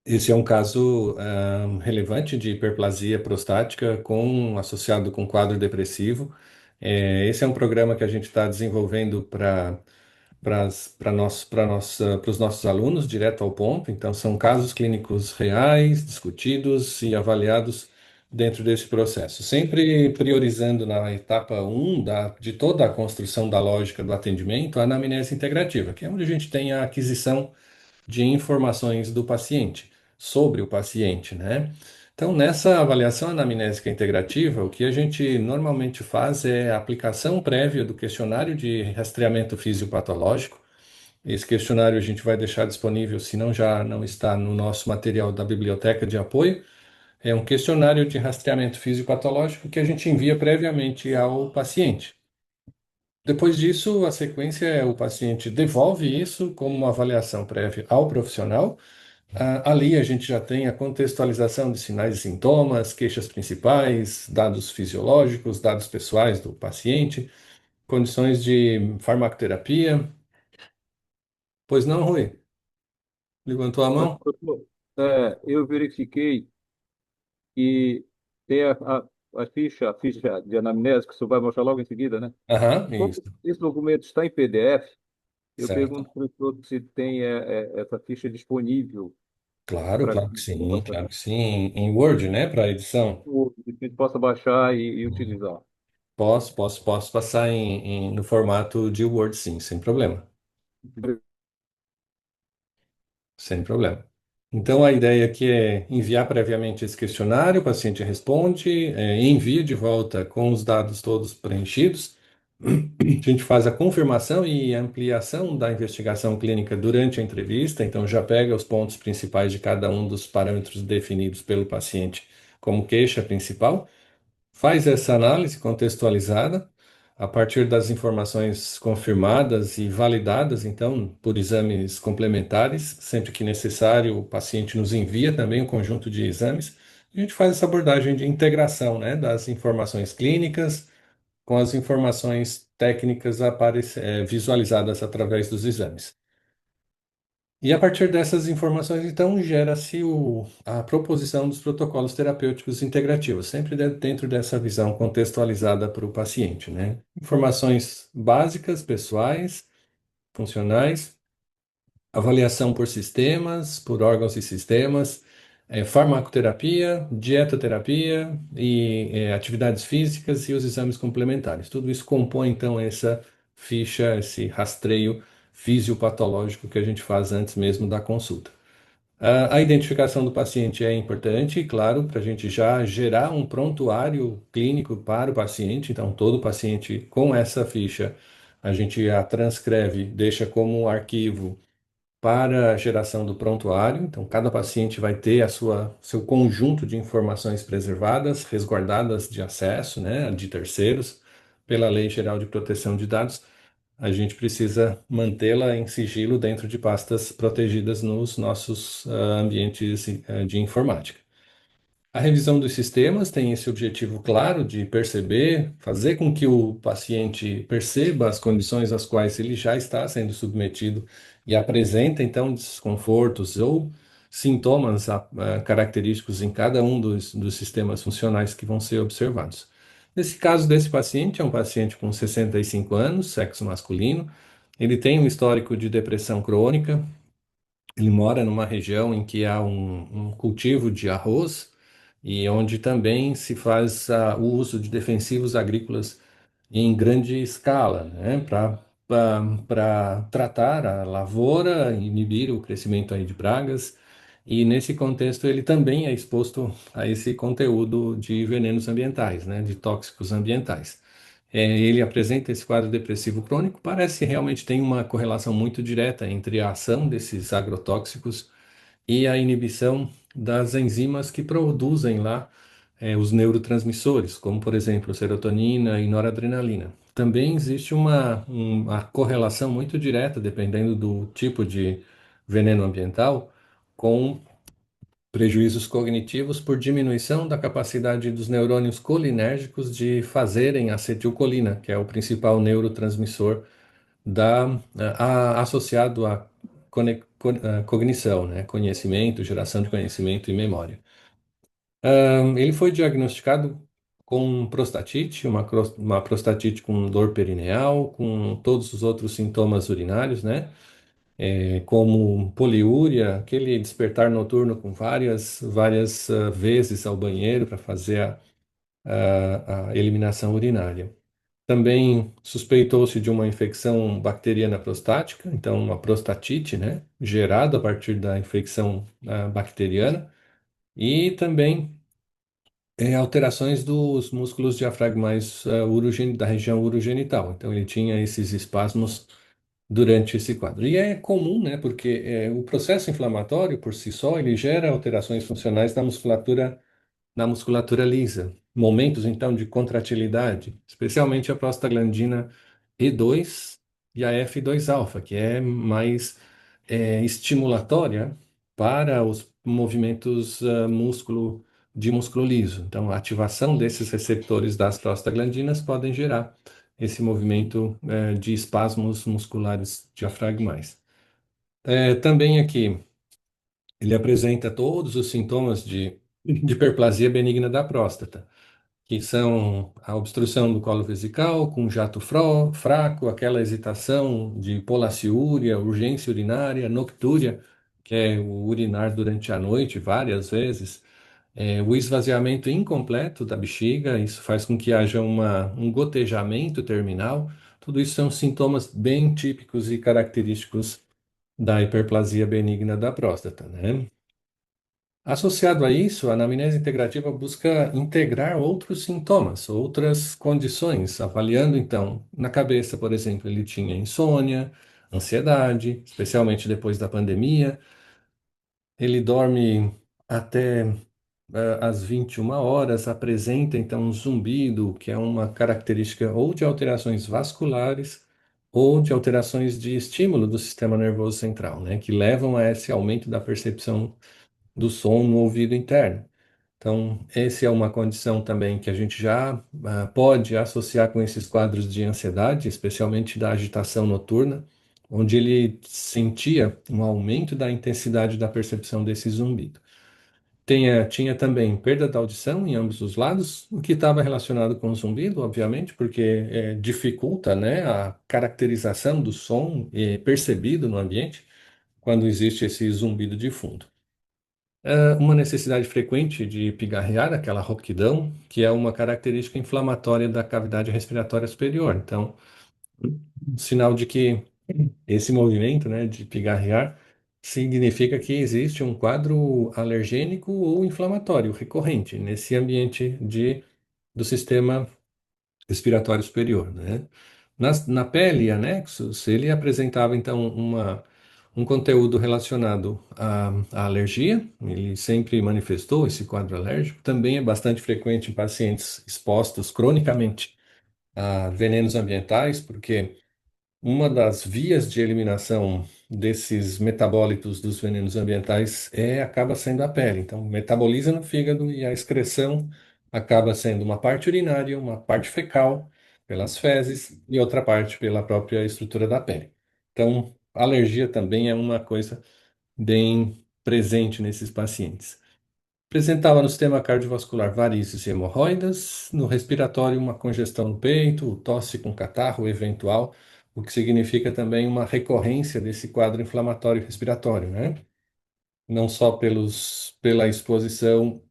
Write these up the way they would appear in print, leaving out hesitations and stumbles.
Esse é um caso relevante de hiperplasia prostática associado com quadro depressivo. Esse é um programa que a gente está desenvolvendo para os nossos alunos, direto ao ponto. Então, são casos clínicos reais, discutidos e avaliados dentro desse processo, sempre priorizando na etapa um de toda a construção da lógica do atendimento, a anamnese integrativa, que é onde a gente tem a aquisição de informações do paciente, sobre o paciente, né? Então, nessa avaliação anamnésica integrativa, o que a gente normalmente faz é a aplicação prévia do questionário de rastreamento fisiopatológico. Esse questionário a gente vai deixar disponível, se não já não está no nosso material da biblioteca de apoio. É um questionário de rastreamento fisiopatológico que a gente envia previamente ao paciente. Depois disso, a sequência é o paciente devolve isso como uma avaliação prévia ao profissional. Ali a gente já tem a contextualização de sinais e sintomas, queixas principais, dados fisiológicos, dados pessoais do paciente, condições de farmacoterapia. Pois não, Rui? Levantou a mão? Doutor, eu verifiquei que tem a ficha de anamnese, que o senhor vai mostrar logo em seguida, né? Aham, Como isso. esse documento está em PDF, eu pergunto Certo. para o senhor se tem essa ficha disponível Claro, para que claro que eu sim, possa, claro que sim. Em Word, né, para edição. que a gente possa baixar e utilizar. Posso passar no formato de Word, sim, sem problema. Sem problema. Então, a ideia aqui é enviar previamente esse questionário, o paciente responde, envia de volta com os dados todos preenchidos. A gente faz a confirmação e ampliação da investigação clínica durante a entrevista, então já pega os pontos principais de cada um dos parâmetros definidos pelo paciente como queixa principal, faz essa análise contextualizada a partir das informações confirmadas e validadas, então, por exames complementares. Sempre que necessário, o paciente nos envia também um conjunto de exames. A gente faz essa abordagem de integração, né, das informações clínicas com as informações técnicas visualizadas através dos exames. E a partir dessas informações, então, gera-se a proposição dos protocolos terapêuticos integrativos, sempre dentro dessa visão contextualizada para o paciente, né? Informações básicas, pessoais, funcionais, avaliação por sistemas, por órgãos e sistemas, farmacoterapia, dietoterapia e atividades físicas e os exames complementares. Tudo isso compõe, então, essa ficha, esse rastreio fisiopatológico que a gente faz antes mesmo da consulta. A identificação do paciente é importante, claro, para a gente já gerar um prontuário clínico para o paciente. Então, todo paciente com essa ficha, a gente a transcreve, deixa como um arquivo para a geração do prontuário. Então, cada paciente vai ter seu conjunto de informações preservadas, resguardadas de acesso, né, de terceiros, pela Lei Geral de Proteção de Dados. A gente precisa mantê-la em sigilo dentro de pastas protegidas nos nossos ambientes de informática. A revisão dos sistemas tem esse objetivo claro de perceber, fazer com que o paciente perceba as condições às quais ele já está sendo submetido e apresenta então desconfortos ou sintomas característicos em cada um dos sistemas funcionais que vão ser observados. Nesse caso desse paciente, é um paciente com 65 anos, sexo masculino, ele tem um histórico de depressão crônica, ele mora numa região em que há um cultivo de arroz e onde também se faz o uso de defensivos agrícolas em grande escala, né, para tratar a lavoura, inibir o crescimento aí de pragas. E nesse contexto ele também é exposto a esse conteúdo de venenos ambientais, né, de tóxicos ambientais. Ele apresenta esse quadro depressivo crônico, parece realmente tem uma correlação muito direta entre a ação desses agrotóxicos e a inibição das enzimas que produzem lá os neurotransmissores, como por exemplo serotonina e noradrenalina. Também existe uma correlação muito direta, dependendo do tipo de veneno ambiental, com prejuízos cognitivos por diminuição da capacidade dos neurônios colinérgicos de fazerem acetilcolina, que é o principal neurotransmissor associado à cognição, né? Conhecimento, geração de conhecimento e memória. Ele foi diagnosticado com prostatite, uma prostatite com dor perineal, com todos os outros sintomas urinários, né? Como poliúria, aquele despertar noturno com várias vezes ao banheiro para fazer a eliminação urinária. Também suspeitou-se de uma infecção bacteriana prostática, então uma prostatite, né? Gerada a partir da infecção bacteriana. E também alterações dos músculos diafragmais da região urogenital. Então, ele tinha esses espasmos durante esse quadro. E é comum, né, porque o processo inflamatório, por si só, ele gera alterações funcionais na musculatura lisa. Momentos, então, de contratilidade, especialmente a prostaglandina E2 e a F2-alfa, que é mais estimulatória para os movimentos de músculo liso. Então, a ativação desses receptores das prostaglandinas podem gerar esse movimento de espasmos musculares diafragmais. Também aqui ele apresenta todos os sintomas de hiperplasia benigna da próstata, que são a obstrução do colo vesical com jato fraco, aquela hesitação de polaciúria, urgência urinária, noctúria, que é o urinar durante a noite várias vezes, o esvaziamento incompleto da bexiga, isso faz com que haja um gotejamento terminal. Tudo isso são sintomas bem típicos e característicos da hiperplasia benigna da próstata, né? Associado a isso, a anamnese integrativa busca integrar outros sintomas, outras condições, avaliando então, na cabeça, por exemplo, ele tinha insônia, ansiedade, especialmente depois da pandemia, ele dorme até às 21 horas, apresenta então um zumbido, que é uma característica ou de alterações vasculares ou de alterações de estímulo do sistema nervoso central, né, que levam a esse aumento da percepção do som no ouvido interno. Então, essa é uma condição também que a gente já pode associar com esses quadros de ansiedade, especialmente da agitação noturna, onde ele sentia um aumento da intensidade da percepção desse zumbido. Tinha também perda da audição em ambos os lados, o que estava relacionado com o zumbido, obviamente, porque dificulta, né, a caracterização do som percebido no ambiente quando existe esse zumbido de fundo. Uma necessidade frequente de pigarrear, aquela rouquidão, que é uma característica inflamatória da cavidade respiratória superior. Então, um sinal de que esse movimento, né, de pigarrear significa que existe um quadro alergênico ou inflamatório recorrente nesse ambiente do sistema respiratório superior, né? Na pele e anexos, ele apresentava então um conteúdo relacionado à alergia, ele sempre manifestou esse quadro alérgico, também é bastante frequente em pacientes expostos cronicamente a venenos ambientais, porque uma das vias de eliminação desses metabólitos dos venenos ambientais acaba sendo a pele. Então, metaboliza no fígado e a excreção acaba sendo uma parte urinária, uma parte fecal pelas fezes e outra parte pela própria estrutura da pele. Então, alergia também é uma coisa bem presente nesses pacientes. Apresentava no sistema cardiovascular varizes e hemorroidas, no respiratório uma congestão no peito, tosse com catarro eventual, o que significa também uma recorrência desse quadro inflamatório respiratório, né? Não só pela exposição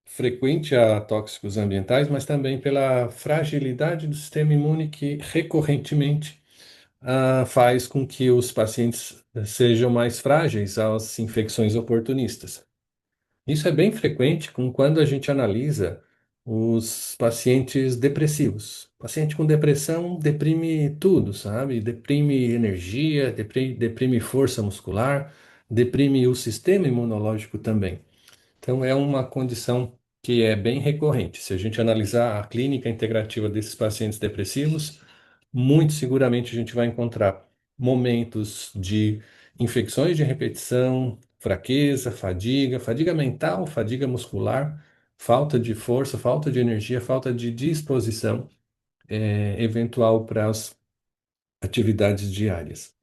frequente a tóxicos ambientais, mas também pela fragilidade do sistema imune que recorrentemente faz com que os pacientes sejam mais frágeis às infecções oportunistas. Isso é bem frequente quando a gente analisa os pacientes depressivos. O paciente com depressão deprime tudo, sabe? Deprime energia, deprime força muscular, deprime o sistema imunológico também. Então, é uma condição que é bem recorrente. Se a gente analisar a clínica integrativa desses pacientes depressivos, muito seguramente a gente vai encontrar momentos de infecções de repetição, fraqueza, fadiga mental, fadiga muscular, falta de força, falta de energia, falta de disposição, eventual para as atividades diárias.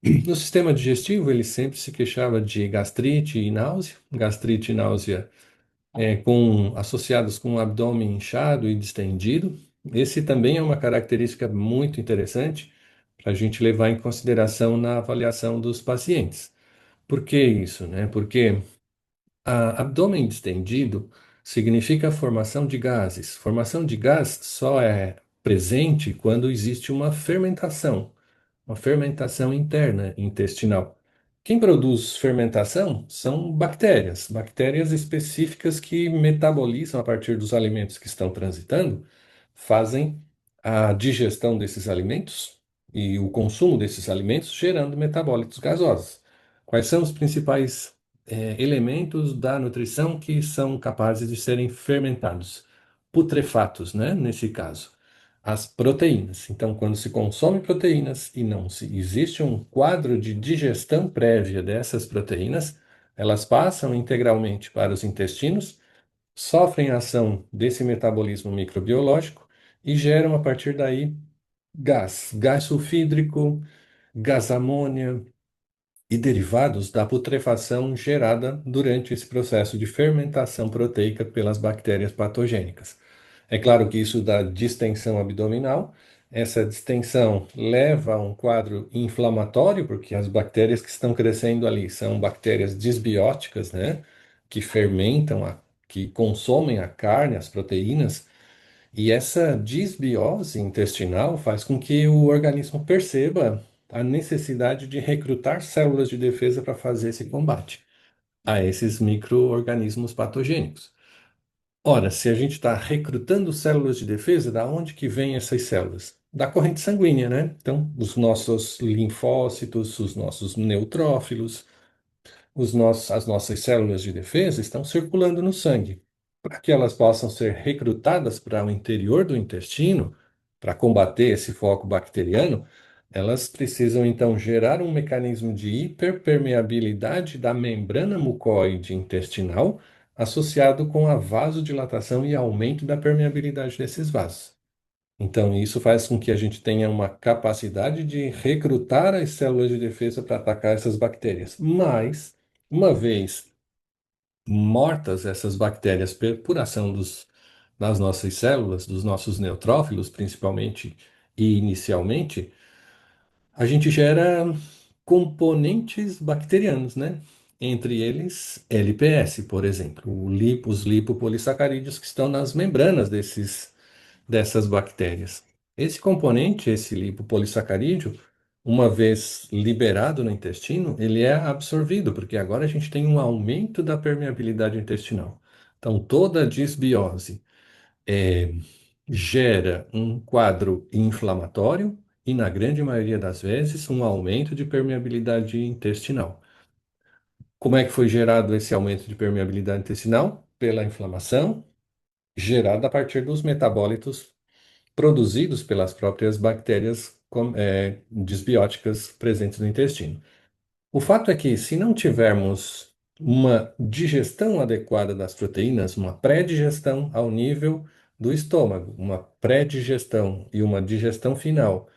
No sistema digestivo, ele sempre se queixava de gastrite e náusea, gastrite e náusea associados com o abdômen inchado e distendido. Esse também é uma característica muito interessante para a gente levar em consideração na avaliação dos pacientes. Por que isso, né? Porque abdômen distendido significa a formação de gases. Formação de gás só é presente quando existe uma fermentação interna intestinal. Quem produz fermentação são bactérias, bactérias específicas que metabolizam a partir dos alimentos que estão transitando, fazem a digestão desses alimentos e o consumo desses alimentos, gerando metabólitos gasosos. Quais são os principais elementos da nutrição que são capazes de serem fermentados? Putrefatos, né? Nesse caso as proteínas. Então, quando se consome proteínas e não se existe um quadro de digestão prévia dessas proteínas, elas passam integralmente para os intestinos, sofrem a ação desse metabolismo microbiológico e geram a partir daí gás sulfídrico, gás amônia e derivados da putrefação gerada durante esse processo de fermentação proteica pelas bactérias patogênicas. É claro que isso dá distensão abdominal. Essa distensão leva a um quadro inflamatório, porque as bactérias que estão crescendo ali são bactérias disbióticas, né? Que fermentam, que consomem a carne, as proteínas. E essa disbiose intestinal faz com que o organismo perceba a necessidade de recrutar células de defesa para fazer esse combate a esses micro-organismos patogênicos. Ora, se a gente está recrutando células de defesa, da onde que vêm essas células? Da corrente sanguínea, né? Então, os nossos linfócitos, os nossos neutrófilos, as nossas células de defesa estão circulando no sangue. Para que elas possam ser recrutadas para o interior do intestino, para combater esse foco bacteriano, elas precisam então gerar um mecanismo de hiperpermeabilidade da membrana mucoide intestinal, associado com a vasodilatação e aumento da permeabilidade desses vasos. Então, isso faz com que a gente tenha uma capacidade de recrutar as células de defesa para atacar essas bactérias. Mas, uma vez mortas essas bactérias por ação das nossas células, dos nossos neutrófilos, principalmente e inicialmente, a gente gera componentes bacterianos, né? Entre eles, LPS, por exemplo, os lipopolissacarídeos que estão nas membranas dessas bactérias. Esse componente, esse lipopolissacarídeo, uma vez liberado no intestino, ele é absorvido, porque agora a gente tem um aumento da permeabilidade intestinal. Então, toda a disbiose gera um quadro inflamatório e, na grande maioria das vezes, um aumento de permeabilidade intestinal. Como é que foi gerado esse aumento de permeabilidade intestinal? Pela inflamação gerada a partir dos metabólitos produzidos pelas próprias bactérias disbióticas presentes no intestino. O fato é que, se não tivermos uma digestão adequada das proteínas, uma pré-digestão ao nível do estômago, uma pré-digestão e uma digestão final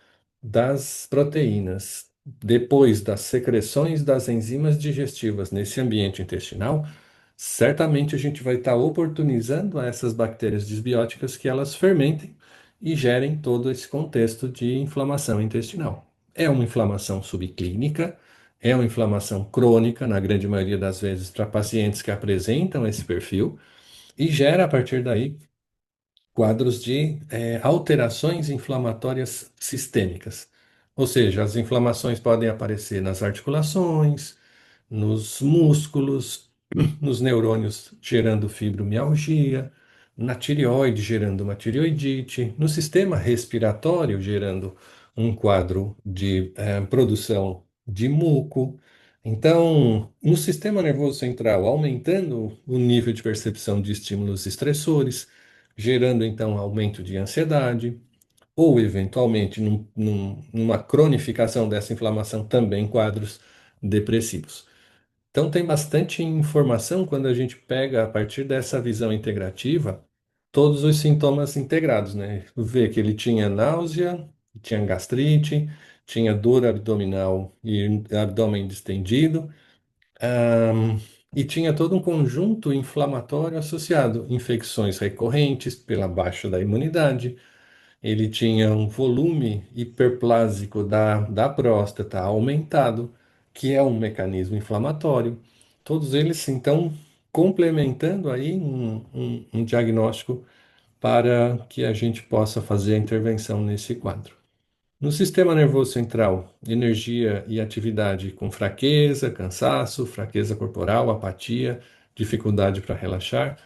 das proteínas, depois das secreções das enzimas digestivas nesse ambiente intestinal, certamente a gente vai estar oportunizando a essas bactérias disbióticas que elas fermentem e gerem todo esse contexto de inflamação intestinal. É uma inflamação subclínica, é uma inflamação crônica, na grande maioria das vezes, para pacientes que apresentam esse perfil, e gera a partir daí quadros de alterações inflamatórias sistêmicas. Ou seja, as inflamações podem aparecer nas articulações, nos músculos, nos neurônios gerando fibromialgia, na tireoide gerando uma tireoidite, no sistema respiratório gerando um quadro de produção de muco. Então, no sistema nervoso central, aumentando o nível de percepção de estímulos estressores, gerando então aumento de ansiedade, ou eventualmente numa cronificação dessa inflamação também quadros depressivos. Então tem bastante informação quando a gente pega a partir dessa visão integrativa todos os sintomas integrados, né? Vê que ele tinha náusea, tinha gastrite, tinha dor abdominal e abdômen distendido, ahm, e tinha todo um conjunto inflamatório associado, infecções recorrentes pela baixa da imunidade. Ele tinha um volume hiperplásico da próstata aumentado, que é um mecanismo inflamatório. Todos eles, então, complementando aí um diagnóstico para que a gente possa fazer a intervenção nesse quadro. No sistema nervoso central, energia e atividade com fraqueza, cansaço, fraqueza corporal, apatia, dificuldade para relaxar.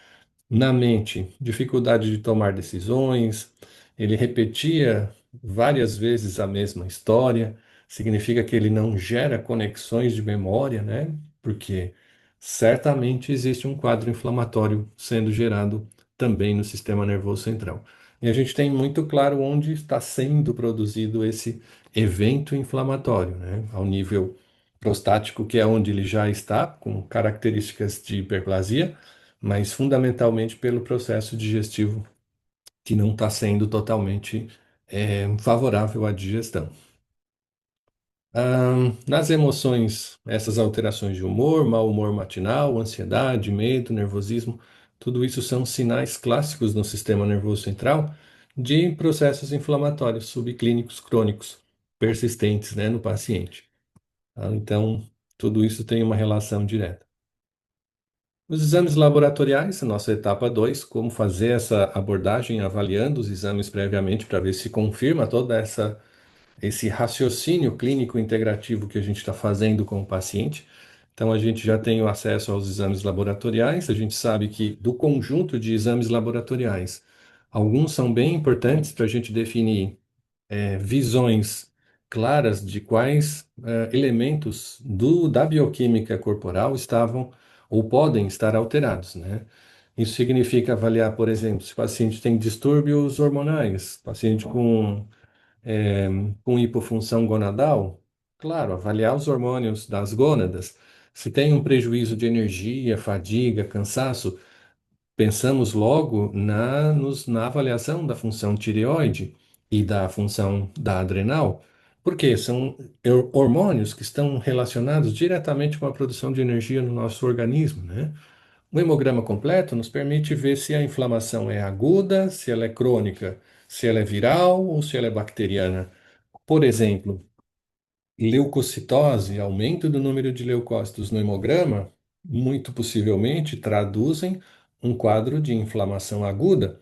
Na mente, dificuldade de tomar decisões, ele repetia várias vezes a mesma história, significa que ele não gera conexões de memória, né? Porque certamente existe um quadro inflamatório sendo gerado também no sistema nervoso central. E a gente tem muito claro onde está sendo produzido esse evento inflamatório, né? Ao nível prostático, que é onde ele já está, com características de hiperplasia, mas fundamentalmente pelo processo digestivo que não está sendo totalmente favorável à digestão. Nas emoções, essas alterações de humor, mau humor matinal, ansiedade, medo, nervosismo, tudo isso são sinais clássicos no sistema nervoso central de processos inflamatórios subclínicos crônicos persistentes, né, no paciente. Tá? Então, tudo isso tem uma relação direta. Os exames laboratoriais, a nossa etapa 2, como fazer essa abordagem avaliando os exames previamente para ver se confirma esse raciocínio clínico integrativo que a gente está fazendo com o paciente. Então, a gente já tem o acesso aos exames laboratoriais, a gente sabe que do conjunto de exames laboratoriais, alguns são bem importantes para a gente definir visões claras de quais elementos da bioquímica corporal estavam ou podem estar alterados, né? Isso significa avaliar, por exemplo, se o paciente tem distúrbios hormonais, paciente é, com hipofunção gonadal, claro, avaliar os hormônios das gônadas. Se tem um prejuízo de energia, fadiga, cansaço, pensamos logo na avaliação da função tireoide e da função da adrenal, porque são hormônios que estão relacionados diretamente com a produção de energia no nosso organismo, né? O hemograma completo nos permite ver se a inflamação é aguda, se ela é crônica, se ela é viral ou se ela é bacteriana. Por exemplo, leucocitose, aumento do número de leucócitos no hemograma, muito possivelmente traduzem um quadro de inflamação aguda.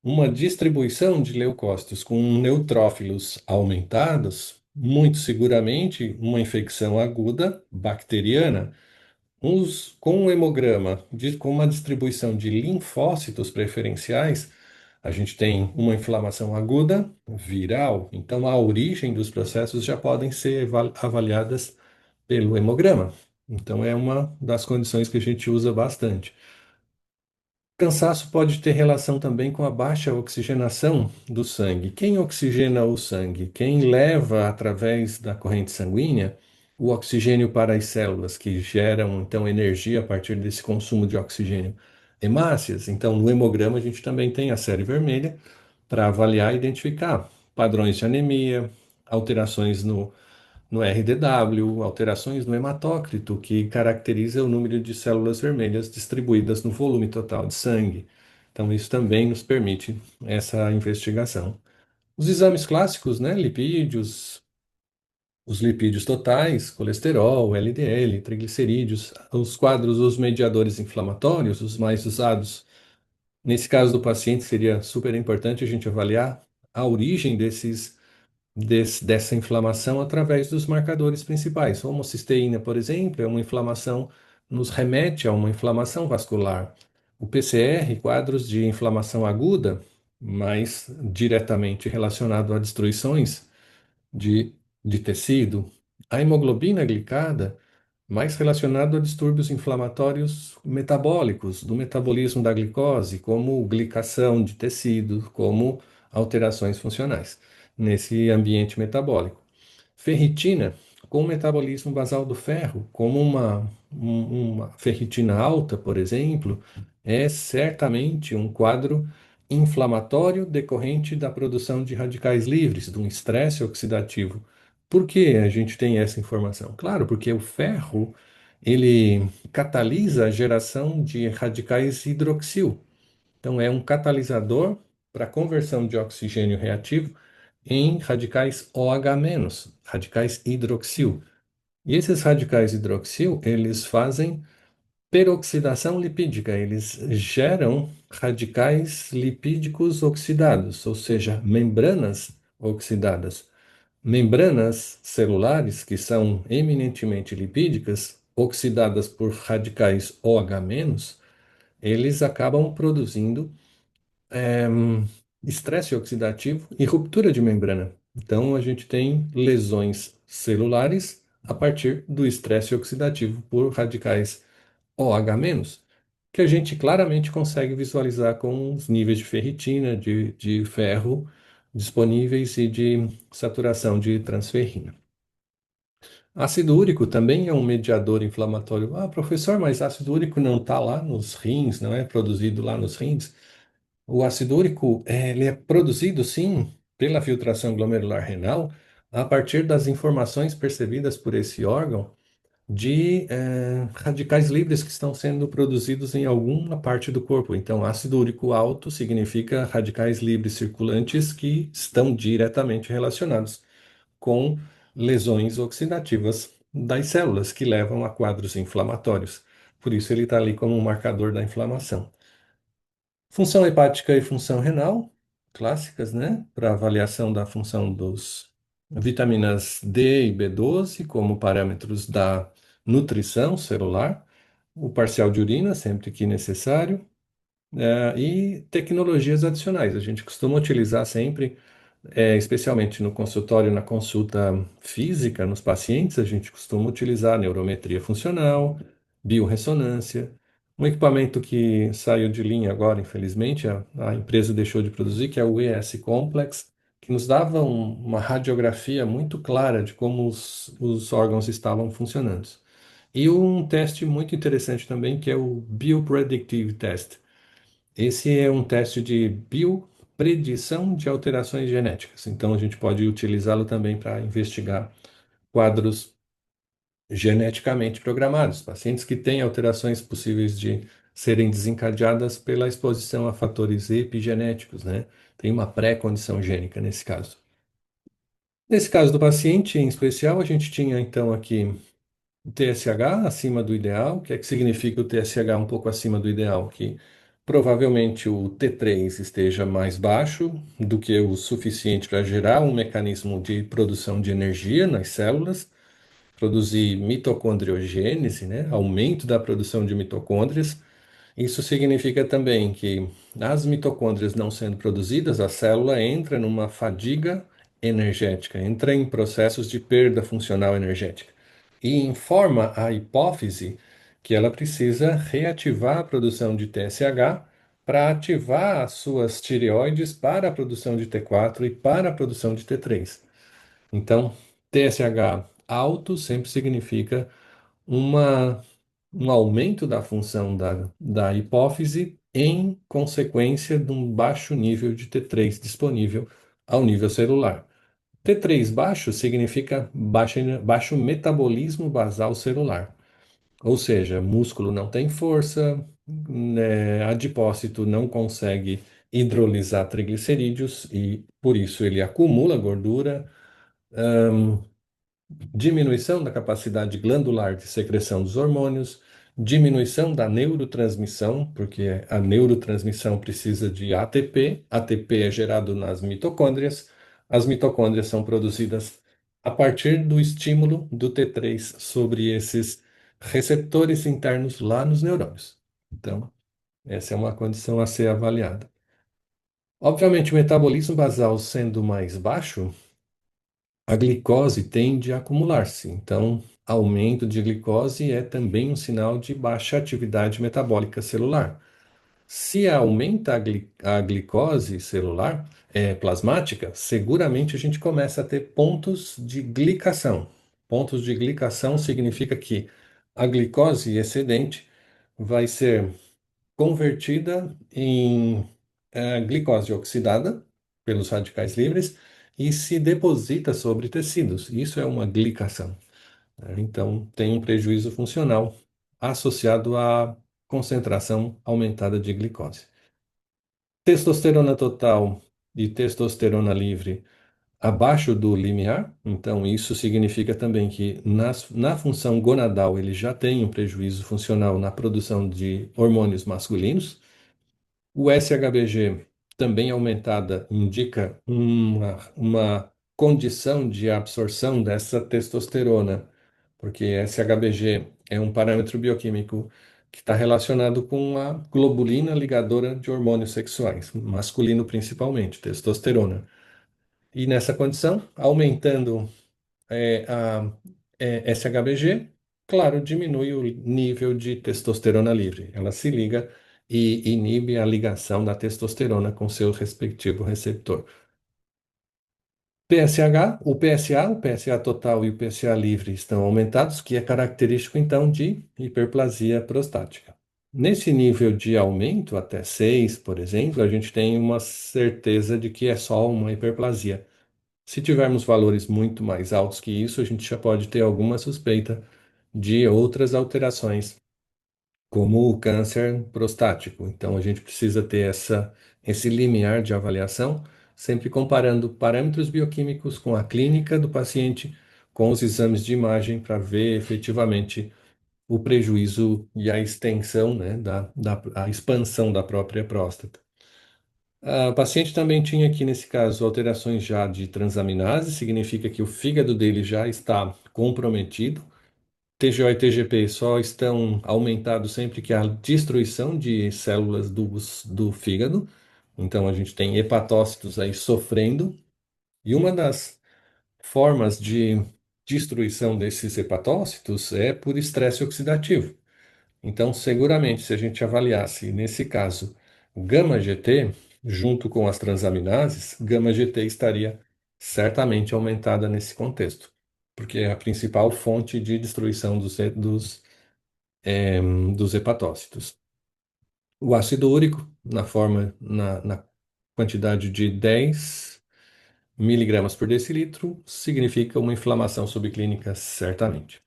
Uma distribuição de leucócitos com neutrófilos aumentados, muito seguramente uma infecção aguda bacteriana. Com um hemograma com uma distribuição de linfócitos preferenciais, a gente tem uma inflamação aguda viral. Então, a origem dos processos já podem ser avaliadas pelo hemograma. Então, é uma das condições que a gente usa bastante. Cansaço pode ter relação também com a baixa oxigenação do sangue. Quem oxigena o sangue? Quem leva através da corrente sanguínea o oxigênio para as células que geram então energia a partir desse consumo de oxigênio? Hemácias. Então, no hemograma a gente também tem a série vermelha para avaliar e identificar padrões de anemia, alterações no RDW, alterações no hematócrito, que caracteriza o número de células vermelhas distribuídas no volume total de sangue. Então, isso também nos permite essa investigação. Os exames clássicos, né, lipídios, os lipídios totais, colesterol, LDL, triglicerídeos, os quadros, os mediadores inflamatórios, os mais usados. Nesse caso do paciente, seria super importante a gente avaliar a origem dessa inflamação através dos marcadores principais. Homocisteína, por exemplo, é uma inflamação, nos remete a uma inflamação vascular. O PCR, quadros de inflamação aguda, mais diretamente relacionado a destruições de, de tecido. A hemoglobina glicada, mais relacionado a distúrbios inflamatórios metabólicos, do metabolismo da glicose, como glicação de tecido, como alterações funcionais nesse ambiente metabólico. Ferritina, com o metabolismo basal do ferro, como uma ferritina alta, por exemplo, é certamente um quadro inflamatório decorrente da produção de radicais livres, de um estresse oxidativo. Por que a gente tem essa informação? Claro, porque o ferro ele catalisa a geração de radicais hidroxil. Então, é um catalisador para a conversão de oxigênio reativo em radicais OH-, radicais hidroxil. E esses radicais hidroxil, eles fazem peroxidação lipídica, eles geram radicais lipídicos oxidados, ou seja, membranas oxidadas. Membranas celulares, que são eminentemente lipídicas, oxidadas por radicais OH-, eles acabam produzindo estresse oxidativo e ruptura de membrana. Então, a gente tem lesões celulares a partir do estresse oxidativo por radicais OH-, que a gente claramente consegue visualizar com os níveis de ferritina, de ferro disponíveis e de saturação de transferrina. Ácido úrico também é um mediador inflamatório. Ah, professor, mas ácido úrico não está lá nos rins, não é produzido lá nos rins? O ácido úrico, ele é produzido, sim, pela filtração glomerular renal a partir das informações percebidas por esse órgão de radicais livres que estão sendo produzidos em alguma parte do corpo. Então, ácido úrico alto significa radicais livres circulantes que estão diretamente relacionados com lesões oxidativas das células, que levam a quadros inflamatórios. Por isso, ele está ali como um marcador da inflamação. Função hepática e função renal, clássicas, né? Para avaliação da função dos vitaminas D e B12 como parâmetros da nutrição celular, o parcial de urina, sempre que necessário, e tecnologias adicionais. A gente costuma utilizar sempre especialmente no consultório, na consulta física nos pacientes, a gente costuma utilizar neurometria funcional, biorressonância. Um equipamento que saiu de linha agora, infelizmente, a empresa deixou de produzir, que é o ES Complex, que nos dava uma radiografia muito clara de como os órgãos estavam funcionando. E um teste muito interessante também, que é o Biopredictive Test. Esse é um teste de biopredição de alterações genéticas. Então, a gente pode utilizá-lo também para investigar quadros geneticamente programados, pacientes que têm alterações possíveis de serem desencadeadas pela exposição a fatores epigenéticos, né? Tem uma pré-condição gênica nesse caso. Nesse caso do paciente em especial, a gente tinha então aqui o TSH acima do ideal. O que é que significa o TSH um pouco acima do ideal? Que provavelmente o T3 esteja mais baixo do que o suficiente para gerar um mecanismo de produção de energia nas células, produzir mitocondriogênese, né? Aumento da produção de mitocôndrias. Isso significa também que as mitocôndrias não sendo produzidas, a célula entra numa fadiga energética, entra em processos de perda funcional energética e informa a hipófise que ela precisa reativar a produção de TSH para ativar as suas tireoides para a produção de T4 e para a produção de T3. Então, TSH alto sempre significa uma um aumento da função da hipófise em consequência de um baixo nível de T3 disponível ao nível celular. T3 baixo significa baixo metabolismo basal celular, ou seja, músculo não tem força, né, adipócito não consegue hidrolisar triglicerídeos e por isso ele acumula gordura, diminuição da capacidade glandular de secreção dos hormônios, diminuição da neurotransmissão, porque a neurotransmissão precisa de ATP, ATP é gerado nas mitocôndrias, as mitocôndrias são produzidas a partir do estímulo do T3 sobre esses receptores internos lá nos neurônios. Então, essa é uma condição a ser avaliada. Obviamente, o metabolismo basal sendo mais baixo, a glicose tende a acumular-se. Então, aumento de glicose é também um sinal de baixa atividade metabólica celular. Se aumenta a glicose celular, plasmática, seguramente a gente começa a ter pontos de glicação. Pontos de glicação significa que a glicose excedente vai ser convertida em glicose oxidada pelos radicais livres e se deposita sobre tecidos. Isso é uma glicação, né? Então, tem um prejuízo funcional associado à concentração aumentada de glicose. Testosterona total e testosterona livre abaixo do limiar, então isso significa também que na função gonadal ele já tem um prejuízo funcional na produção de hormônios masculinos. O SHBG também aumentada indica uma condição de absorção dessa testosterona, porque SHBG é um parâmetro bioquímico que está relacionado com a globulina ligadora de hormônios sexuais, masculino principalmente, testosterona. E nessa condição, aumentando SHBG, claro, diminui o nível de testosterona livre. Ela se liga e inibe a ligação da testosterona com seu respectivo receptor. PSH, o PSA total e o PSA livre estão aumentados, que é característico então de hiperplasia prostática. Nesse nível de aumento, até 6, por exemplo, a gente tem uma certeza de que é só uma hiperplasia. Se tivermos valores muito mais altos que isso, a gente já pode ter alguma suspeita de outras alterações, como o câncer prostático. Então, a gente precisa ter esse limiar de avaliação, sempre comparando parâmetros bioquímicos com a clínica do paciente, com os exames de imagem, para ver efetivamente o prejuízo e a extensão, né, a expansão da própria próstata. A paciente também tinha aqui, nesse caso, alterações já de transaminase, significa que o fígado dele já está comprometido. TGO e TGP só estão aumentados sempre que há destruição de células do fígado. Então, a gente tem hepatócitos aí sofrendo. E uma das formas de destruição desses hepatócitos é por estresse oxidativo. Então, seguramente, se a gente avaliasse, nesse caso, o gama-GT, junto com as transaminases, gama-GT estaria certamente aumentada nesse contexto, porque é a principal fonte de destruição dos hepatócitos. O ácido úrico, na quantidade de 10 miligramas por decilitro, significa uma inflamação subclínica, certamente.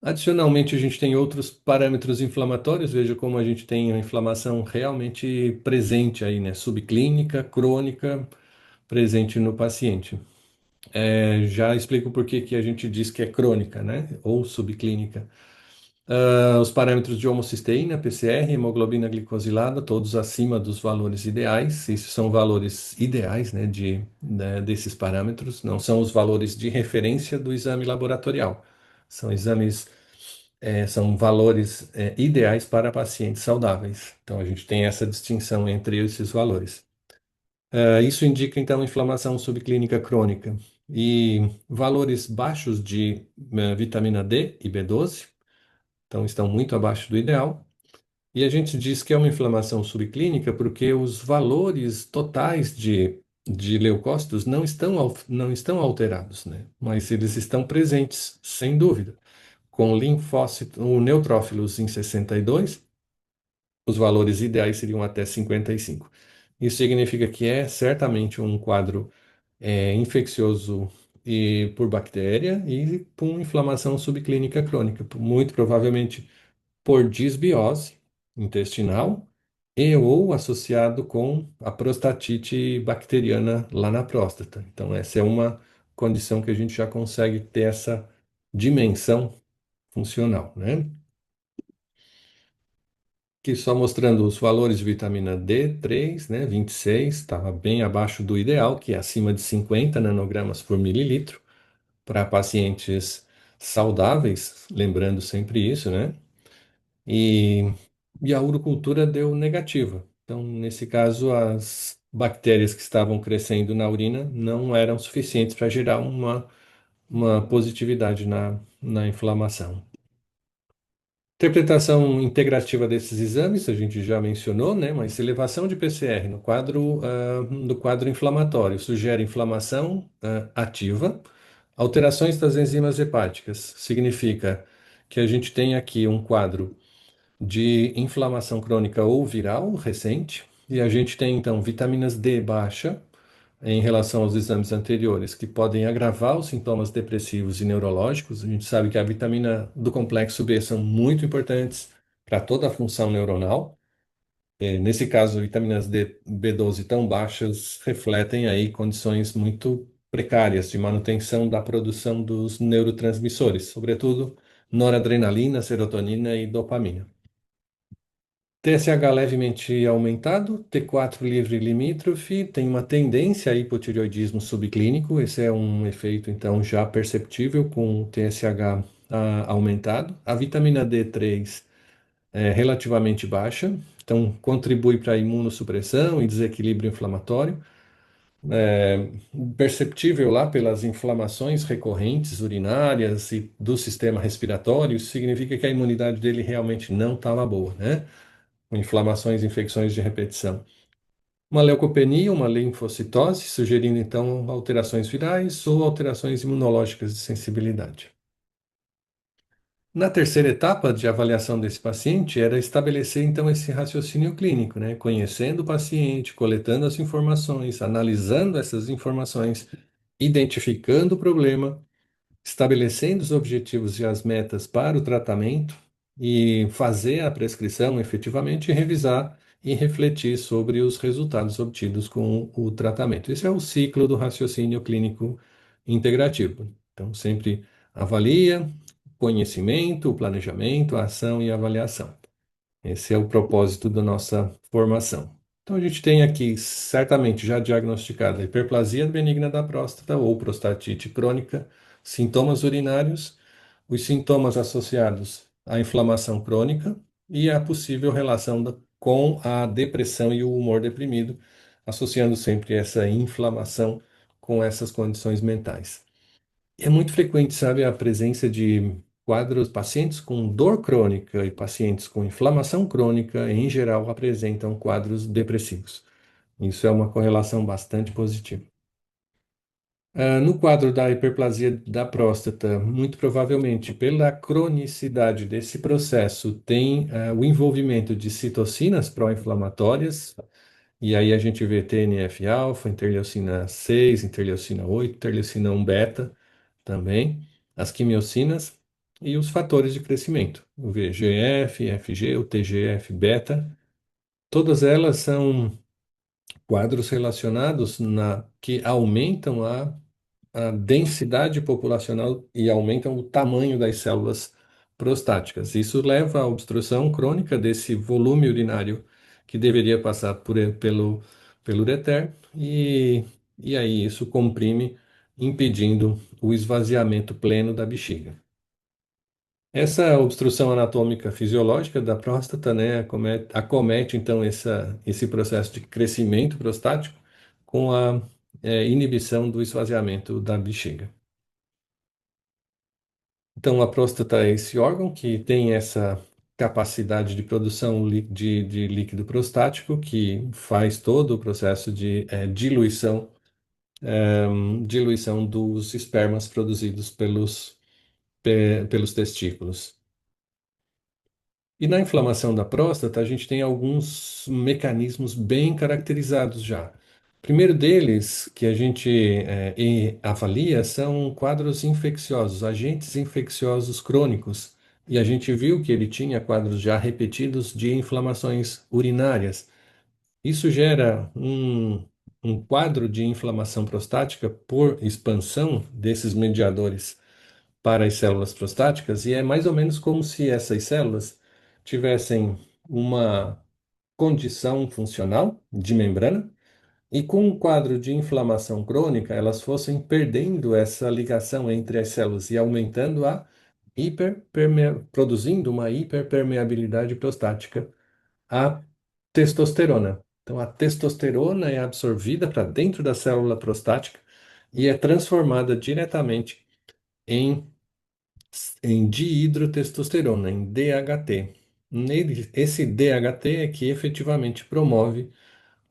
Adicionalmente, a gente tem outros parâmetros inflamatórios, veja como a gente tem a inflamação realmente presente aí, né? Subclínica, crônica, presente no paciente. Já explico por que que a gente diz que é crônica, né? Ou subclínica. Os parâmetros de homocisteína, PCR, hemoglobina glicosilada, todos acima dos valores ideais. Esses são valores ideais, né, desses parâmetros, não são os valores de referência do exame laboratorial. São são valores, ideais para pacientes saudáveis. Então, a gente tem essa distinção entre esses valores. Isso indica, então, inflamação subclínica crônica e valores baixos de vitamina D e B12, então estão muito abaixo do ideal. E a gente diz que é uma inflamação subclínica porque os valores totais de leucócitos não estão alterados, né? Mas eles estão presentes, sem dúvida. Com linfócito, o neutrófilos em 62, os valores ideais seriam até 55. Isso significa que é certamente um quadro infeccioso e por bactéria e com inflamação subclínica crônica, muito provavelmente por disbiose intestinal e ou associado com a prostatite bacteriana lá na próstata. Então, essa é uma condição que a gente já consegue ter essa dimensão funcional, né? Aqui só mostrando os valores de vitamina D3, né? 26, estava bem abaixo do ideal, que é acima de 50 nanogramas por mililitro para pacientes saudáveis, lembrando sempre isso, né? E, e a urocultura deu negativa. Então, nesse caso, as bactérias que estavam crescendo na urina não eram suficientes para gerar uma positividade na inflamação. Interpretação integrativa desses exames, a gente já mencionou, né? Mas elevação de PCR no quadro inflamatório sugere inflamação, ativa. Alterações das enzimas hepáticas significa que a gente tem aqui um quadro de inflamação crônica ou viral recente. E a gente tem então vitaminas D baixa em relação aos exames anteriores, que podem agravar os sintomas depressivos e neurológicos. A gente sabe que a vitamina do complexo B são muito importantes para toda a função neuronal. Nesse caso, vitaminas D, B12 tão baixas refletem aí condições muito precárias de manutenção da produção dos neurotransmissores, sobretudo noradrenalina, serotonina e dopamina. TSH levemente aumentado, T4 livre limítrofe, tem uma tendência a hipotireoidismo subclínico, esse é um efeito então já perceptível com o TSH aumentado. A vitamina D3 é relativamente baixa, então contribui para a imunossupressão e desequilíbrio inflamatório. É perceptível lá pelas inflamações recorrentes urinárias e do sistema respiratório, isso significa que a imunidade dele realmente não estava boa, né? Com inflamações e infecções de repetição. Uma leucopenia, uma linfocitose, sugerindo então alterações virais ou alterações imunológicas de sensibilidade. Na terceira etapa de avaliação desse paciente, era estabelecer então esse raciocínio clínico, né? Conhecendo o paciente, coletando as informações, analisando essas informações, identificando o problema, estabelecendo os objetivos e as metas para o tratamento e fazer a prescrição efetivamente e revisar e refletir sobre os resultados obtidos com o tratamento. Esse é o ciclo do raciocínio clínico integrativo. Então, sempre avalia, conhecimento, planejamento, ação e avaliação. Esse é o propósito da nossa formação. Então, a gente tem aqui, certamente já diagnosticada, hiperplasia benigna da próstata ou prostatite crônica, sintomas urinários, os sintomas associados à inflamação crônica e a possível relação com a depressão e o humor deprimido, associando sempre essa inflamação com essas condições mentais. É muito frequente, sabe, a presença de quadros, pacientes com dor crônica e pacientes com inflamação crônica, em geral, apresentam quadros depressivos. Isso é uma correlação bastante positiva. No quadro da hiperplasia da próstata, muito provavelmente pela cronicidade desse processo, tem o envolvimento de citocinas pró-inflamatórias, e aí a gente vê TNF-alfa, interleucina 6, interleucina 8, interleucina 1 beta também, as quimiocinas e os fatores de crescimento, o VEGF, FG, o TGF-beta, todas elas são quadros relacionados que aumentam a densidade populacional e aumentam o tamanho das células prostáticas. Isso leva à obstrução crônica desse volume urinário que deveria passar pelo ureter e aí isso comprime, impedindo o esvaziamento pleno da bexiga. Essa obstrução anatômica fisiológica da próstata, né, acomete então esse processo de crescimento prostático com a inibição do esvaziamento da bexiga. Então, a próstata é esse órgão que tem essa capacidade de produção de líquido prostático que faz todo o processo de diluição dos espermas produzidos pelos testículos. E na inflamação da próstata, a gente tem alguns mecanismos bem caracterizados já. O primeiro deles, que a gente avalia, são quadros infecciosos, agentes infecciosos crônicos. E a gente viu que ele tinha quadros já repetidos de inflamações urinárias. Isso gera um quadro de inflamação prostática por expansão desses mediadores para as células prostáticas, e é mais ou menos como se essas células tivessem uma condição funcional de membrana, e com um quadro de inflamação crônica, elas fossem perdendo essa ligação entre as células e aumentando produzindo uma hiperpermeabilidade prostática à testosterona. Então, a testosterona é absorvida para dentro da célula prostática e é transformada diretamente em dihidrotestosterona, em DHT. Esse DHT é que efetivamente promove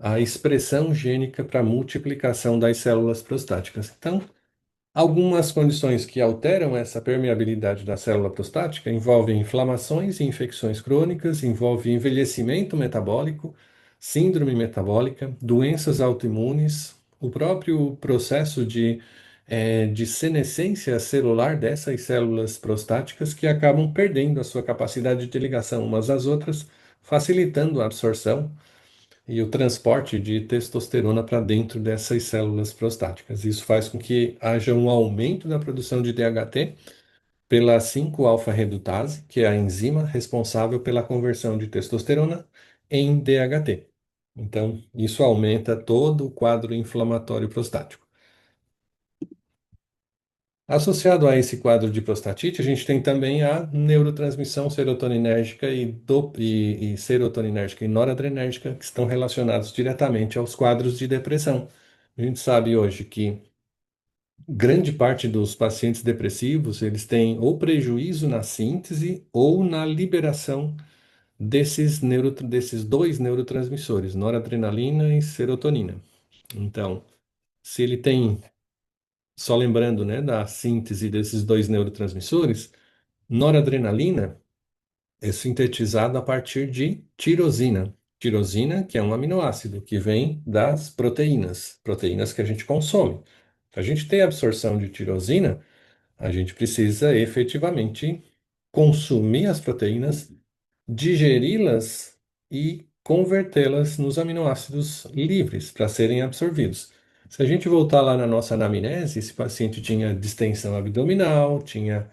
a expressão gênica para a multiplicação das células prostáticas. Então, algumas condições que alteram essa permeabilidade da célula prostática envolvem inflamações e infecções crônicas, envolve envelhecimento metabólico, síndrome metabólica, doenças autoimunes, o próprio processo de senescência celular dessas células prostáticas que acabam perdendo a sua capacidade de ligação umas às outras, facilitando a absorção e o transporte de testosterona para dentro dessas células prostáticas. Isso faz com que haja um aumento da produção de DHT pela 5-alfa-redutase, que é a enzima responsável pela conversão de testosterona em DHT. Então, isso aumenta todo o quadro inflamatório prostático. Associado a esse quadro de prostatite, a gente tem também a neurotransmissão serotoninérgica e serotoninérgica e noradrenérgica, que estão relacionados diretamente aos quadros de depressão. A gente sabe hoje que grande parte dos pacientes depressivos, eles têm ou prejuízo na síntese ou na liberação desses dois neurotransmissores, noradrenalina e serotonina. Então, se ele tem, só lembrando, né, da síntese desses dois neurotransmissores, noradrenalina é sintetizada a partir de tirosina. Tirosina, que é um aminoácido que vem das proteínas, proteínas que a gente consome. Para a gente ter absorção de tirosina, a gente precisa efetivamente consumir as proteínas, digeri-las e convertê-las nos aminoácidos livres para serem absorvidos. Se a gente voltar lá na nossa anamnese, esse paciente tinha distensão abdominal, tinha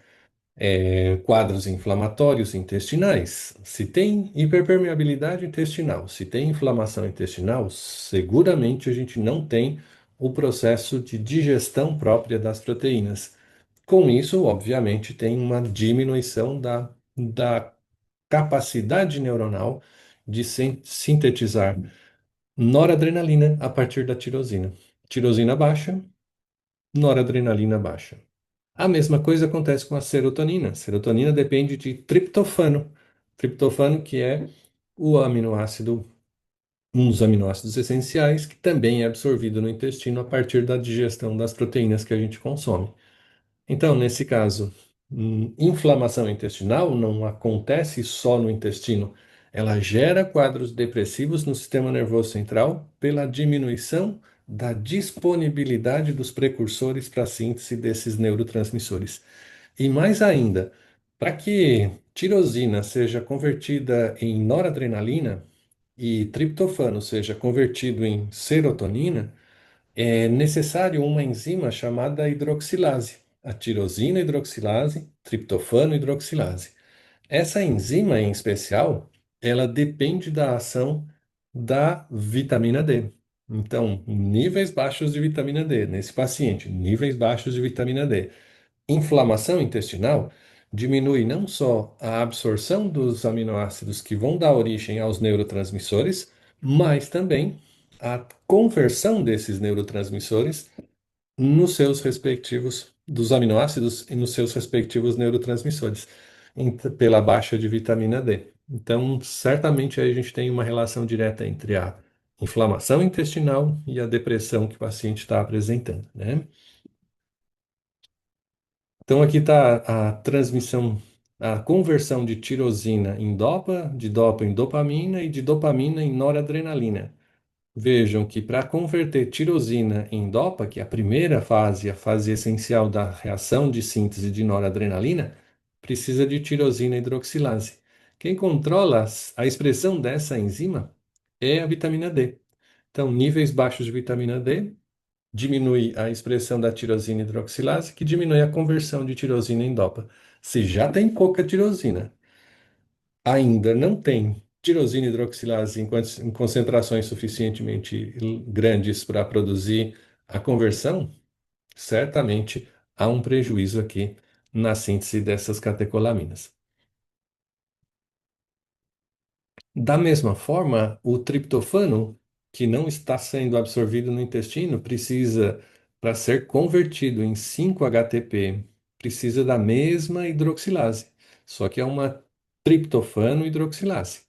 quadros inflamatórios intestinais. Se tem hiperpermeabilidade intestinal, se tem inflamação intestinal, seguramente a gente não tem o processo de digestão própria das proteínas. Com isso, obviamente, tem uma diminuição da capacidade neuronal de sintetizar noradrenalina a partir da tirosina. Tirosina baixa, noradrenalina baixa. A mesma coisa acontece com a serotonina. Serotonina depende de triptofano. Triptofano, que é o aminoácido, um dos aminoácidos essenciais, que também é absorvido no intestino a partir da digestão das proteínas que a gente consome. Então, nesse caso, inflamação intestinal não acontece só no intestino. Ela gera quadros depressivos no sistema nervoso central pela diminuição da disponibilidade dos precursores para a síntese desses neurotransmissores. E mais ainda, para que tirosina seja convertida em noradrenalina e triptofano seja convertido em serotonina, é necessário uma enzima chamada hidroxilase, a tirosina hidroxilase, triptofano hidroxilase. Essa enzima em especial, ela depende da ação da vitamina D. Então, níveis baixos de vitamina D nesse paciente, níveis baixos de vitamina D. Inflamação intestinal diminui não só a absorção dos aminoácidos que vão dar origem aos neurotransmissores, mas também a conversão desses neurotransmissores nos seus respectivos, dos aminoácidos e nos seus respectivos neurotransmissores, pela baixa de vitamina D. Então, certamente aí a gente tem uma relação direta entre a inflamação intestinal e a depressão que o paciente está apresentando, né? Então aqui está a transmissão, a conversão de tirosina em dopa, de dopa em dopamina e de dopamina em noradrenalina. Vejam que para converter tirosina em dopa, que é a primeira fase, a fase essencial da reação de síntese de noradrenalina, precisa de tirosina hidroxilase. Quem controla a expressão dessa enzima é a vitamina D. Então, níveis baixos de vitamina D diminui a expressão da tirosina hidroxilase, que diminui a conversão de tirosina em dopa. Se já tem pouca tirosina, ainda não tem tirosina hidroxilase em concentrações suficientemente grandes para produzir a conversão, certamente há um prejuízo aqui na síntese dessas catecolaminas. Da mesma forma, o triptofano, que não está sendo absorvido no intestino, precisa, para ser convertido em 5-HTP, precisa da mesma hidroxilase, só que é uma triptofano hidroxilase.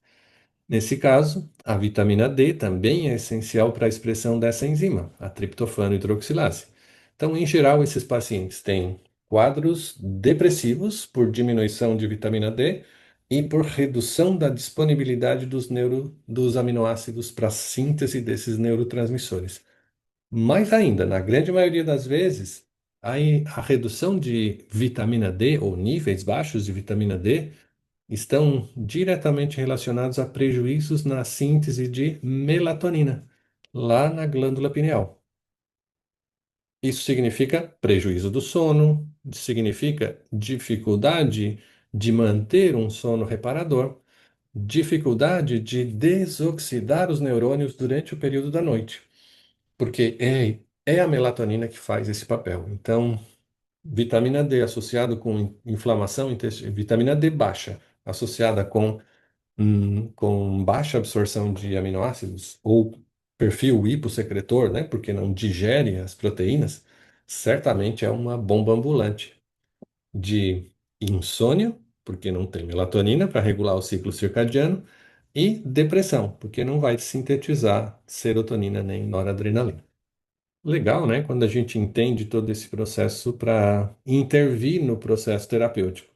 Nesse caso, a vitamina D também é essencial para a expressão dessa enzima, a triptofano hidroxilase. Então, em geral, esses pacientes têm quadros depressivos por diminuição de vitamina D, e por redução da disponibilidade dos aminoácidos para a síntese desses neurotransmissores. Mais ainda, na grande maioria das vezes, a redução de vitamina D ou níveis baixos de vitamina D estão diretamente relacionados a prejuízos na síntese de melatonina, lá na glândula pineal. Isso significa prejuízo do sono, significa dificuldade de manter um sono reparador, dificuldade de desoxidar os neurônios durante o período da noite, porque é a melatonina que faz esse papel. Então, vitamina D associado com inflamação intestinal, vitamina D baixa associada com baixa absorção de aminoácidos ou perfil hipossecretor, né, porque não digere as proteínas, certamente é uma bomba ambulante de insônia, porque não tem melatonina para regular o ciclo circadiano, e depressão, porque não vai sintetizar serotonina nem noradrenalina. Legal, né? Quando a gente entende todo esse processo para intervir no processo terapêutico.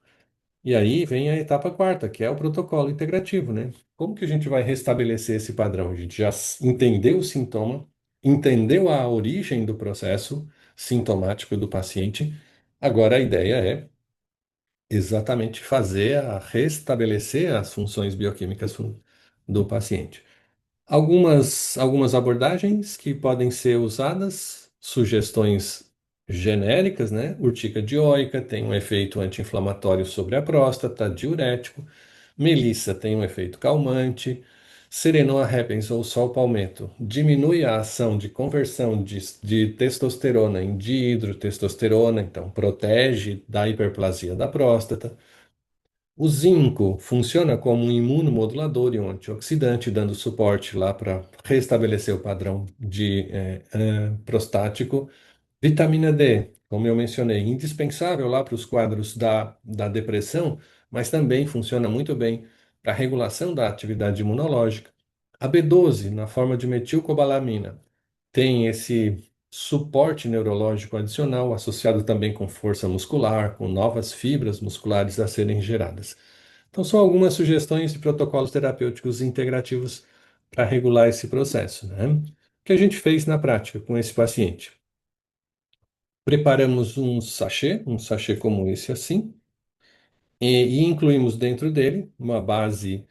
E aí vem a etapa quarta, que é o protocolo integrativo, né? Como que a gente vai restabelecer esse padrão? A gente já entendeu o sintoma, entendeu a origem do processo sintomático do paciente. Agora a ideia é exatamente restabelecer as funções bioquímicas do paciente. Algumas abordagens que podem ser usadas, sugestões genéricas, né? Urtica dioica tem um efeito anti-inflamatório sobre a próstata, diurético. Melissa tem um efeito calmante. Serenoa repens ou sol palmetto diminui a ação de conversão de testosterona em dihidrotestosterona, então protege da hiperplasia da próstata. O zinco funciona como um imunomodulador e um antioxidante, dando suporte lá para restabelecer o padrão de prostático. Vitamina D, como eu mencionei, indispensável lá para os quadros da depressão, mas também funciona muito bem para a regulação da atividade imunológica. A B12, na forma de metilcobalamina, tem esse suporte neurológico adicional, associado também com força muscular, com novas fibras musculares a serem geradas. Então, são algumas sugestões de protocolos terapêuticos integrativos para regular esse processo, né? O que a gente fez na prática com esse paciente? Preparamos um sachê como esse assim, e incluímos dentro dele numa base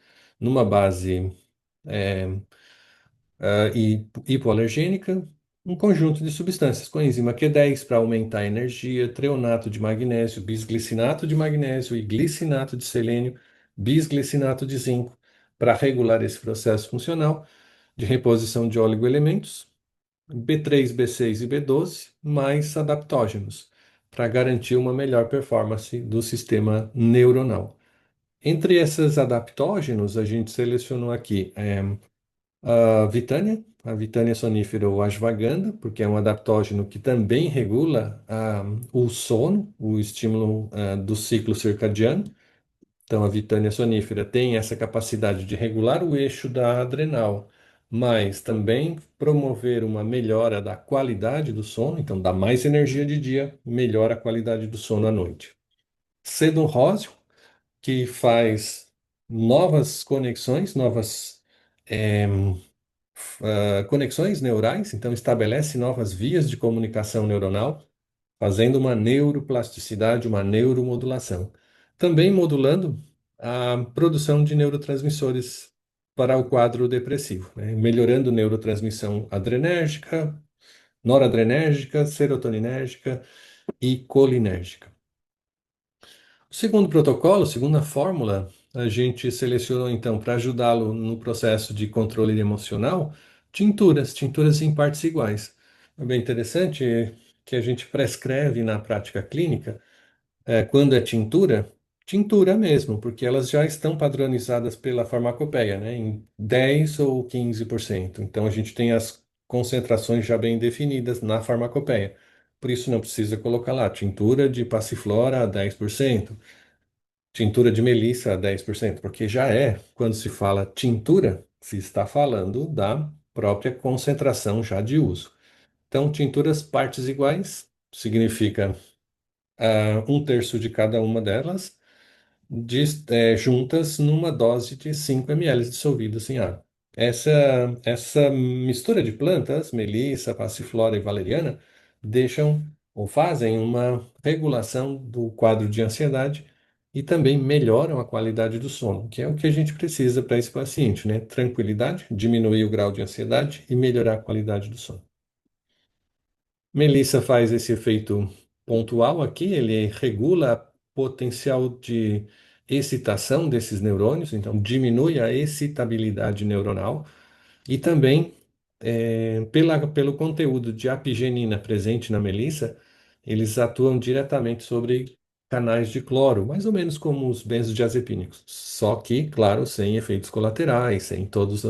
hipoalergênica, um conjunto de substâncias, coenzima Q10 para aumentar a energia, treonato de magnésio, bisglicinato de magnésio e glicinato de selênio, bisglicinato de zinco, para regular esse processo funcional de reposição de oligoelementos, B3, B6 e B12, mais adaptógenos, para garantir uma melhor performance do sistema neuronal. Entre esses adaptógenos, a gente selecionou aqui a Vitânia sonífera ou ashwagandha, porque é um adaptógeno que também regula o sono, o estímulo do ciclo circadiano. Então, a Vitânia sonífera tem essa capacidade de regular o eixo da adrenal, mas também promover uma melhora da qualidade do sono, então dá mais energia de dia, melhora a qualidade do sono à noite. Sedum róseo, que faz novas conexões, novas eh, conexões neurais, então estabelece novas vias de comunicação neuronal, fazendo uma neuroplasticidade, uma neuromodulação. Também modulando a produção de neurotransmissores para o quadro depressivo, né? Melhorando neurotransmissão adrenérgica, noradrenérgica, serotoninérgica e colinérgica. O segundo protocolo, segunda fórmula, a gente selecionou então para ajudá-lo no processo de controle emocional, tinturas em partes iguais. É bem interessante que a gente prescreve na prática clínica, quando é tintura, tintura mesmo, porque elas já estão padronizadas pela farmacopeia, né, em 10 ou 15%. Então a gente tem as concentrações já bem definidas na farmacopeia. Por isso não precisa colocar lá tintura de passiflora a 10%. Tintura de melissa a 10%, porque já quando se fala tintura, se está falando da própria concentração já de uso. Então, tinturas partes iguais significa um terço de cada uma delas, juntas numa dose de 5 ml dissolvidos em água. Essa, essa mistura de plantas, melissa, passiflora e valeriana, deixam ou fazem uma regulação do quadro de ansiedade e também melhoram a qualidade do sono, que é o que a gente precisa para esse paciente, né? Tranquilidade, diminuir o grau de ansiedade e melhorar a qualidade do sono. Melissa faz esse efeito pontual aqui, ele regula a potencial de excitação desses neurônios, então diminui a excitabilidade neuronal e também pelo conteúdo de apigenina presente na melissa, eles atuam diretamente sobre canais de cloro, mais ou menos como os benzodiazepínicos, só que, claro, sem efeitos colaterais, sem todos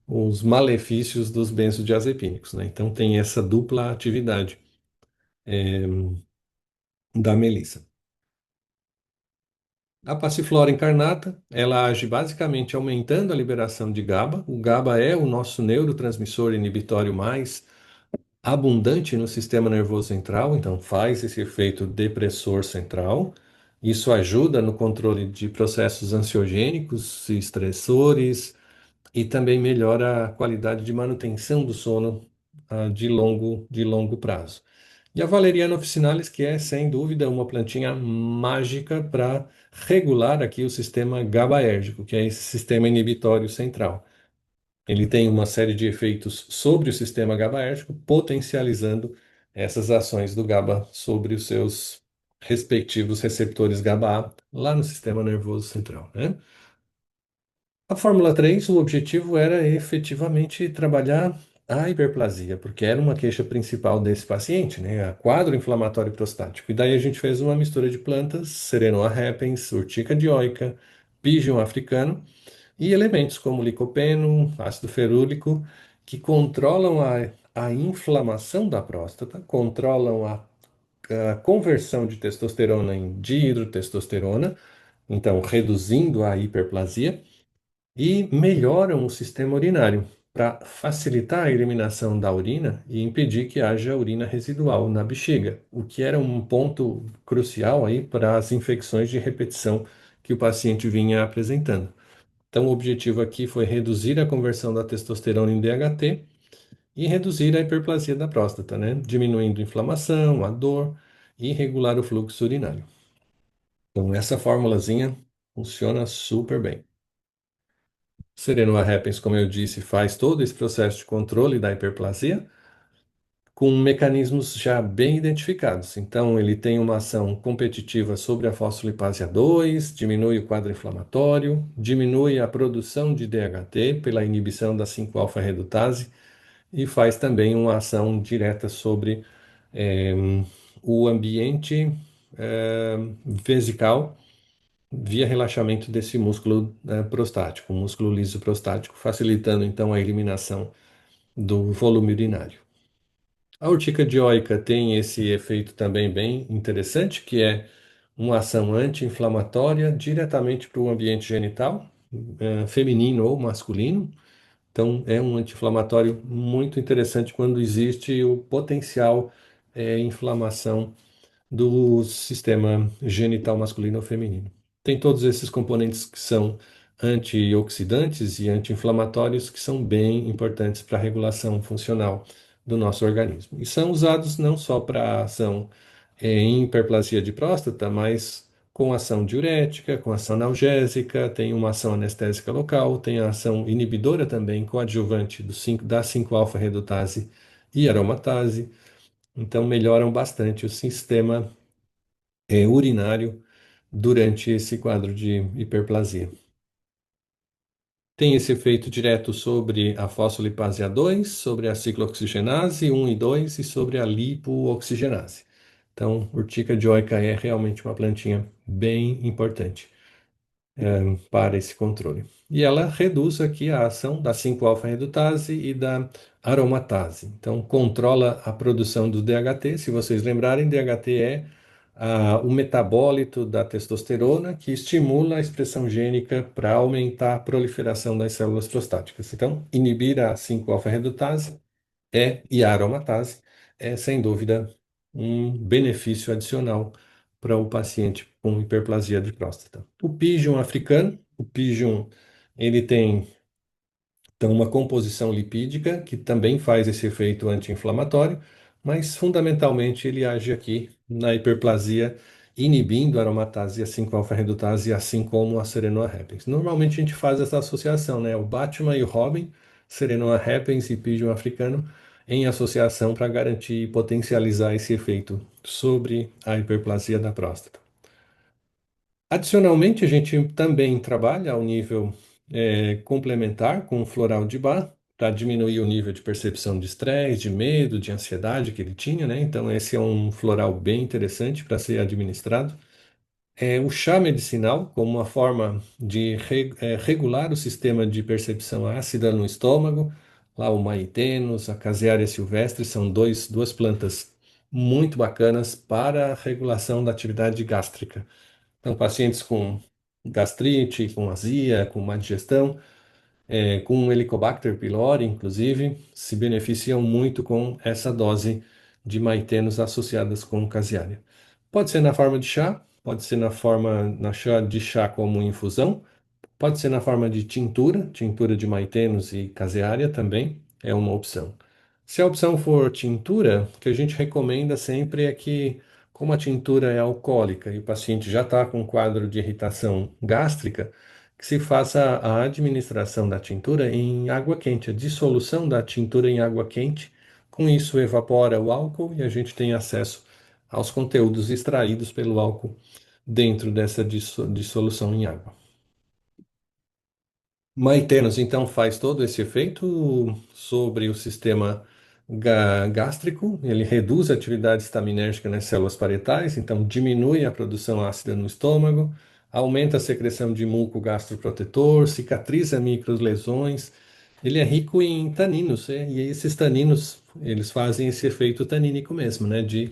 os malefícios dos benzodiazepínicos, né? Então tem essa dupla atividade da melissa. A passiflora incarnata, ela age basicamente aumentando a liberação de GABA. O GABA é o nosso neurotransmissor inibitório mais abundante no sistema nervoso central, então faz esse efeito depressor central. Isso ajuda no controle de processos ansiogênicos e estressores e também melhora a qualidade de manutenção do sono de longo prazo. E a Valeriana officinalis, que é, sem dúvida, uma plantinha mágica para regular aqui o sistema GABAérgico, que é esse sistema inibitório central. Ele tem uma série de efeitos sobre o sistema GABAérgico, potencializando essas ações do GABA sobre os seus respectivos receptores GABA lá no sistema nervoso central, né? A Fórmula 3, o objetivo era efetivamente trabalhar a hiperplasia, porque era uma queixa principal desse paciente, né? A quadro inflamatório prostático. E daí a gente fez uma mistura de plantas, Serenoa repens, urtica dioica, Pigeon africano e elementos como licopeno, ácido ferúlico, que controlam a inflamação da próstata, controlam a conversão de testosterona em dihidrotestosterona, então reduzindo a hiperplasia e melhoram o sistema urinário para facilitar a eliminação da urina e impedir que haja urina residual na bexiga, o que era um ponto crucial aí para as infecções de repetição que o paciente vinha apresentando. Então, o objetivo aqui foi reduzir a conversão da testosterona em DHT e reduzir a hiperplasia da próstata, né? Diminuindo a inflamação, a dor e regular o fluxo urinário. Então, essa formulazinha funciona super bem. Serenoa repens, como eu disse, faz todo esse processo de controle da hiperplasia com mecanismos já bem identificados. Então, ele tem uma ação competitiva sobre a fosfolipase A2, diminui o quadro inflamatório, diminui a produção de DHT pela inibição da 5-alfa-redutase e faz também uma ação direta sobre eh, o ambiente vesical via relaxamento desse músculo prostático, o músculo liso prostático, facilitando então a eliminação do volume urinário. A urtica dioica tem esse efeito também bem interessante, que é uma ação anti-inflamatória diretamente para o ambiente genital, feminino ou masculino. Então, é um anti-inflamatório muito interessante quando existe o potencial inflamação do sistema genital masculino ou feminino. Tem todos esses componentes que são antioxidantes e anti-inflamatórios que são bem importantes para a regulação funcional do nosso organismo. E são usados não só para ação em hiperplasia de próstata, mas com ação diurética, com ação analgésica, tem uma ação anestésica local, tem a ação inibidora também, coadjuvante da 5-alfa-redutase e aromatase. Então, melhoram bastante o sistema urinário durante esse quadro de hiperplasia. Tem esse efeito direto sobre a fosfolipase A2, sobre a ciclooxigenase 1 e 2 e sobre a lipooxigenase. Então, urtica dioica é realmente uma plantinha bem importante para esse controle. E ela reduz aqui a ação da 5-alfa-redutase e da aromatase. Então, controla a produção do DHT. Se vocês lembrarem, DHT é o metabólito da testosterona que estimula a expressão gênica para aumentar a proliferação das células prostáticas. Então, inibir a 5-alfa-redutase e a aromatase é, sem dúvida, um benefício adicional para o paciente com hiperplasia de próstata. O Pigeon africano, o Pigeon, ele tem então, uma composição lipídica que também faz esse efeito anti-inflamatório, mas fundamentalmente ele age aqui na hiperplasia, inibindo a aromatase 5-alfa-redutase, assim como a Serenoa repens. Normalmente a gente faz essa associação, né? O Batman e o Robin, Serenoa repens e Pigeon africano, em associação para garantir e potencializar esse efeito sobre a hiperplasia da próstata. Adicionalmente, a gente também trabalha ao nível complementar com o floral de Bach, para diminuir o nível de percepção de estresse, de medo, de ansiedade que ele tinha, né? Então, esse é um floral bem interessante para ser administrado. O chá medicinal, como uma forma de regular o sistema de percepção ácida no estômago, lá o Maitenos, a Casearia silvestre, são duas plantas muito bacanas para a regulação da atividade gástrica. Então, pacientes com gastrite, com azia, com má digestão, com Helicobacter pylori, inclusive, se beneficiam muito com essa dose de maitenos associadas com caseária. Pode ser na forma de chá, pode ser na chá de chá como infusão, pode ser na forma de tintura, tintura de maitenos e caseária também é uma opção. Se a opção for tintura, o que a gente recomenda sempre é que, como a tintura é alcoólica e o paciente já está com um quadro de irritação gástrica, que se faça a administração da tintura em água quente, a dissolução da tintura em água quente. Com isso, evapora o álcool e a gente tem acesso aos conteúdos extraídos pelo álcool dentro dessa dissolução em água. Maitenos, então, faz todo esse efeito sobre o sistema gástrico, ele reduz a atividade estaminérgica nas células parietais, então diminui a produção ácida no estômago, aumenta a secreção de muco gastroprotetor, cicatriza microlesões. Ele é rico em taninos, e esses taninos, eles fazem esse efeito tanínico mesmo, né, de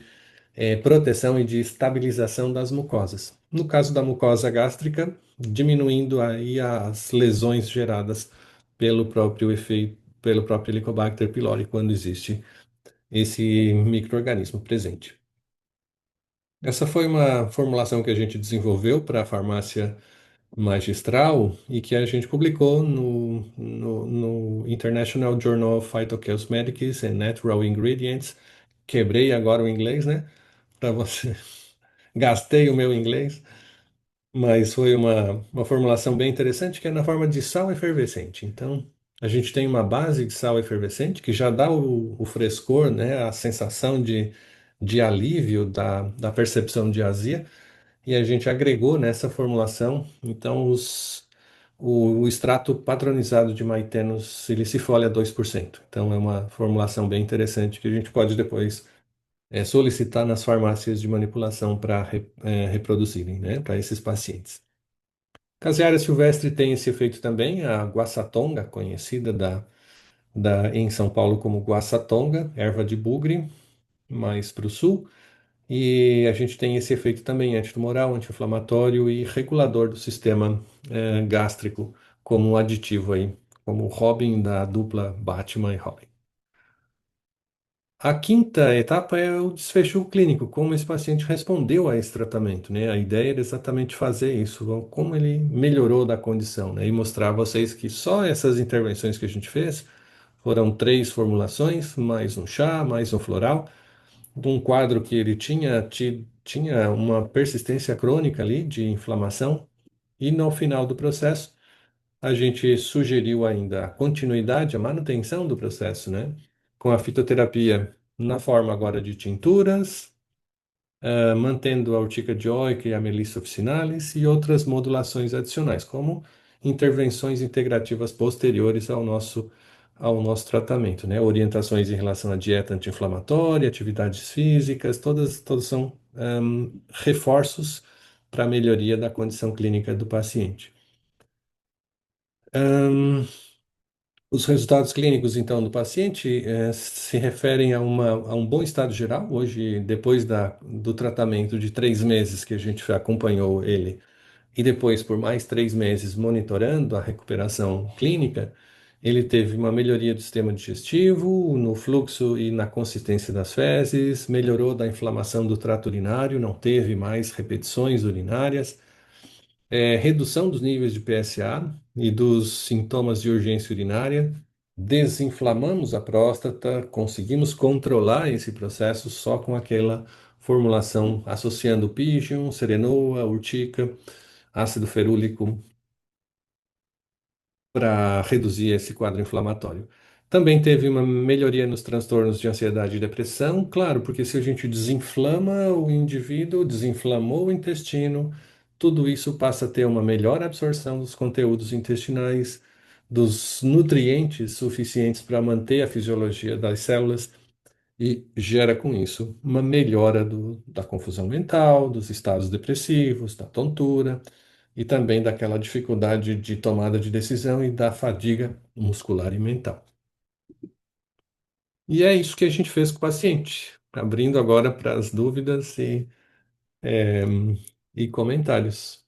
proteção e de estabilização das mucosas. No caso da mucosa gástrica, diminuindo aí as lesões geradas pelo próprio efeito, pelo próprio Helicobacter pylori, quando existe esse microorganismo presente. Essa foi uma formulação que a gente desenvolveu para a farmácia magistral e que a gente publicou no International Journal of Phytocosmetics and Natural Ingredients. Quebrei agora o inglês, né? Para você. Gastei o meu inglês, mas foi uma formulação bem interessante que é na forma de sal efervescente. Então, a gente tem uma base de sal efervescente que já dá o frescor, né, a sensação de alívio da percepção de azia, e a gente agregou nessa formulação, então, o extrato padronizado de maiteno silicifolia 2%. Então, é uma formulação bem interessante que a gente pode depois solicitar nas farmácias de manipulação para reproduzirem, né, para esses pacientes. Caseária silvestre tem esse efeito também, a guaçatonga, conhecida em São Paulo como guaçatonga, erva de bugre, mais para o sul. E a gente tem esse efeito também antitumoral, anti-inflamatório e regulador do sistema gástrico, como aditivo aí, como o Robin da dupla Batman e Robin. A quinta etapa é o desfecho clínico, como esse paciente respondeu a esse tratamento, né? A ideia era exatamente fazer isso, como ele melhorou da condição, né? E mostrar a vocês que só essas intervenções que a gente fez foram 3 formulações, mais um chá, mais um floral, de um quadro que ele tinha uma persistência crônica ali de inflamação, e no final do processo a gente sugeriu ainda a continuidade, a manutenção do processo, né? Com a fitoterapia na forma agora de tinturas, mantendo a urtica dioica e a Melissa officinalis e outras modulações adicionais, como intervenções integrativas posteriores ao nosso tratamento, né? Orientações em relação à dieta anti-inflamatória, atividades físicas, todos são reforços para a melhoria da condição clínica do paciente. Os resultados clínicos, então, do paciente se referem a um bom estado geral. Hoje, depois do tratamento de 3 meses que a gente acompanhou ele, e depois por mais 3 meses monitorando a recuperação clínica, Ele teve uma melhoria do sistema digestivo, no fluxo e na consistência das fezes, melhorou da inflamação do trato urinário, não teve mais repetições urinárias, redução dos níveis de PSA e dos sintomas de urgência urinária. Desinflamamos a próstata, conseguimos controlar esse processo só com aquela formulação associando Pygium, Serenoa, urtica, ácido ferúlico para reduzir esse quadro inflamatório. Também teve uma melhoria nos transtornos de ansiedade e depressão, claro, porque se a gente desinflama o indivíduo, desinflamou o intestino, tudo isso passa a ter uma melhor absorção dos conteúdos intestinais, dos nutrientes suficientes para manter a fisiologia das células e gera com isso uma melhora da confusão mental, dos estados depressivos, da tontura e também daquela dificuldade de tomada de decisão e da fadiga muscular e mental. E é isso que a gente fez com o paciente, abrindo agora para as dúvidas e comentários.